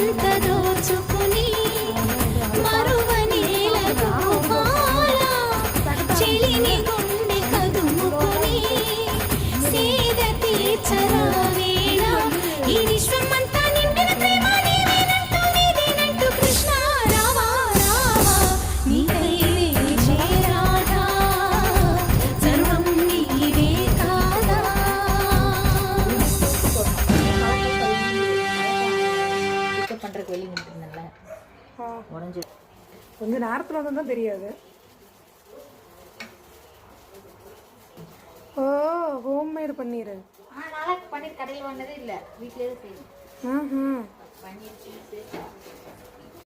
మనసంతా దోచుకుని మరువనేలకు పాల చెలిని గుండె కదుముకుని సేద తీర్చరా వేళ ఈ విశ్వమంతా నిండిన ప్రేమ నీవేనంటూ నీదేనంటూ కృష్ణ రావా రావా నీకై వేచే రాధా సర్వం నీవే కాదా. பண்றதுக்கு வெளியே நின்றுருந்தேன்ல உடஞ்சி கொஞ்ச நேரத்தில் தான் தெரியாது. ஓ ஹோம்மேடு பன்னீர். நாளா பன்னீர் கடையில் வாங்கினதே இல்லை, வீட்டிலே தான் செய்யணும். ம் பன்னீர் சீஸு